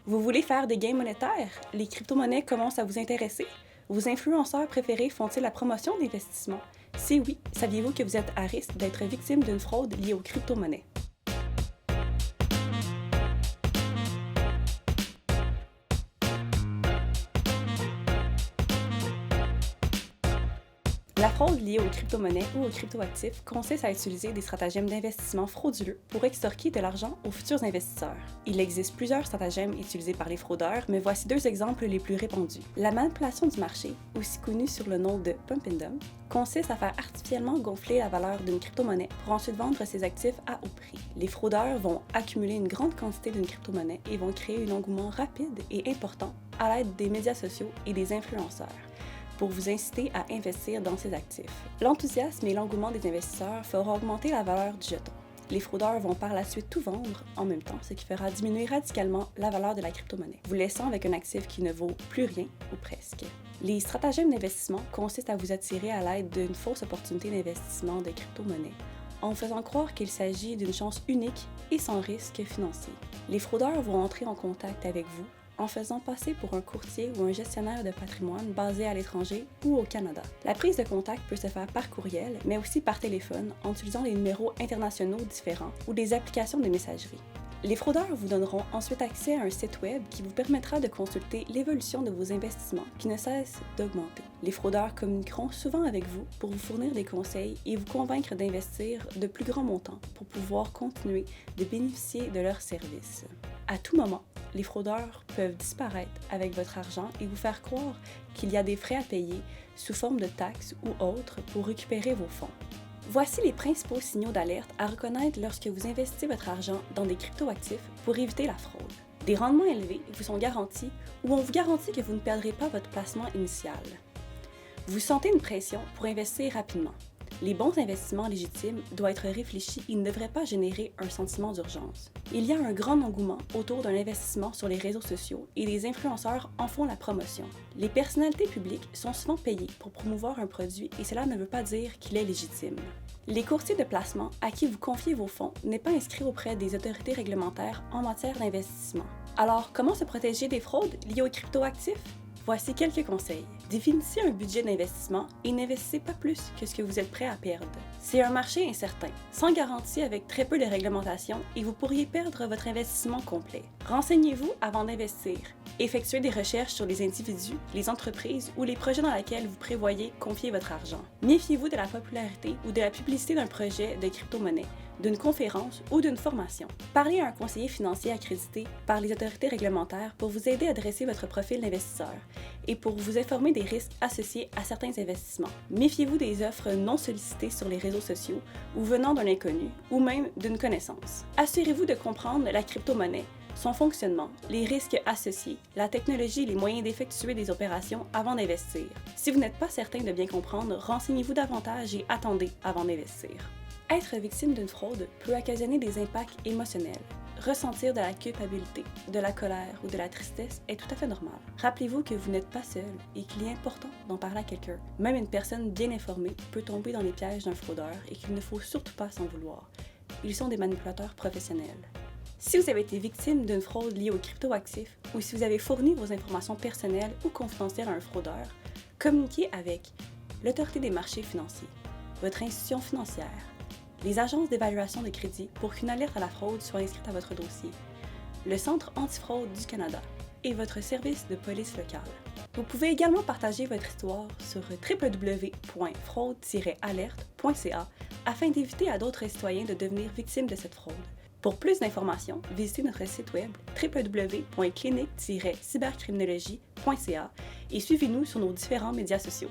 Vous voulez faire des gains monétaires? Les crypto-monnaies commencent à vous intéresser? Vos influenceurs préférés font-ils la promotion d'investissement? Si oui, saviez-vous que vous êtes à risque d'être victime d'une fraude liée aux crypto-monnaies? La fraude liée aux crypto-monnaies ou aux crypto-actifs consiste à utiliser des stratagèmes d'investissement frauduleux pour extorquer de l'argent aux futurs investisseurs. Il existe plusieurs stratagèmes utilisés par les fraudeurs, mais voici deux exemples les plus répandus. La manipulation du marché, aussi connue sur le nom de pump and dump, consiste à faire artificiellement gonfler la valeur d'une crypto-monnaie pour ensuite vendre ses actifs à haut prix. Les fraudeurs vont accumuler une grande quantité d'une crypto-monnaie et vont créer un engouement rapide et important à l'aide des médias sociaux et des influenceurs pour vous inciter à investir dans ces actifs. L'enthousiasme et l'engouement des investisseurs feront augmenter la valeur du jeton. Les fraudeurs vont par la suite tout vendre en même temps, ce qui fera diminuer radicalement la valeur de la crypto-monnaie, vous laissant avec un actif qui ne vaut plus rien ou presque. Les stratagèmes d'investissement consistent à vous attirer à l'aide d'une fausse opportunité d'investissement de crypto-monnaie, en vous faisant croire qu'il s'agit d'une chance unique et sans risque financier. Les fraudeurs vont entrer en contact avec vous en faisant passer pour un courtier ou un gestionnaire de patrimoine basé à l'étranger ou au Canada. La prise de contact peut se faire par courriel, mais aussi par téléphone en utilisant des numéros internationaux différents ou des applications de messagerie. Les fraudeurs vous donneront ensuite accès à un site web qui vous permettra de consulter l'évolution de vos investissements qui ne cesse d'augmenter. Les fraudeurs communiqueront souvent avec vous pour vous fournir des conseils et vous convaincre d'investir de plus grands montants pour pouvoir continuer de bénéficier de leurs services. À tout moment, les fraudeurs peuvent disparaître avec votre argent et vous faire croire qu'il y a des frais à payer sous forme de taxes ou autres pour récupérer vos fonds. Voici les principaux signaux d'alerte à reconnaître lorsque vous investissez votre argent dans des crypto-actifs pour éviter la fraude. Des rendements élevés vous sont garantis ou on vous garantit que vous ne perdrez pas votre placement initial. Vous sentez une pression pour investir rapidement. Les bons investissements légitimes doivent être réfléchis et ne devraient pas générer un sentiment d'urgence. Il y a un grand engouement autour d'un investissement sur les réseaux sociaux et les influenceurs en font la promotion. Les personnalités publiques sont souvent payées pour promouvoir un produit et cela ne veut pas dire qu'il est légitime. Les courtiers de placement à qui vous confiez vos fonds n'est pas inscrit auprès des autorités réglementaires en matière d'investissement. Alors, comment se protéger des fraudes liées aux crypto-actifs? Voici quelques conseils. Définissez un budget d'investissement et n'investissez pas plus que ce que vous êtes prêt à perdre. C'est un marché incertain, sans garantie avec très peu de réglementation et vous pourriez perdre votre investissement complet. Renseignez-vous avant d'investir. Effectuez des recherches sur les individus, les entreprises ou les projets dans lesquels vous prévoyez confier votre argent. Méfiez-vous de la popularité ou de la publicité d'un projet de crypto-monnaie, d'une conférence ou d'une formation. Parlez à un conseiller financier accrédité par les autorités réglementaires pour vous aider à dresser votre profil d'investisseur et pour vous informer des risques associés à certains investissements. Méfiez-vous des offres non sollicitées sur les réseaux sociaux ou venant d'un inconnu ou même d'une connaissance. Assurez-vous de comprendre la crypto-monnaie, son fonctionnement, les risques associés, la technologie et les moyens d'effectuer des opérations avant d'investir. Si vous n'êtes pas certain de bien comprendre, renseignez-vous davantage et attendez avant d'investir. Être victime d'une fraude peut occasionner des impacts émotionnels. Ressentir de la culpabilité, de la colère ou de la tristesse est tout à fait normal. Rappelez-vous que vous n'êtes pas seul et qu'il est important d'en parler à quelqu'un. Même une personne bien informée peut tomber dans les pièges d'un fraudeur et qu'il ne faut surtout pas s'en vouloir. Ils sont des manipulateurs professionnels. Si vous avez été victime d'une fraude liée aux crypto-actifs ou si vous avez fourni vos informations personnelles ou confidentielles à un fraudeur, communiquez avec l'autorité des marchés financiers, votre institution financière, les agences d'évaluation de crédit pour qu'une alerte à la fraude soit inscrite à votre dossier, le Centre antifraude du Canada et votre service de police locale. Vous pouvez également partager votre histoire sur www.fraude-alerte.ca afin d'éviter à d'autres citoyens de devenir victimes de cette fraude. Pour plus d'informations, visitez notre site web www.clinique-cybercriminologie.ca et suivez-nous sur nos différents médias sociaux.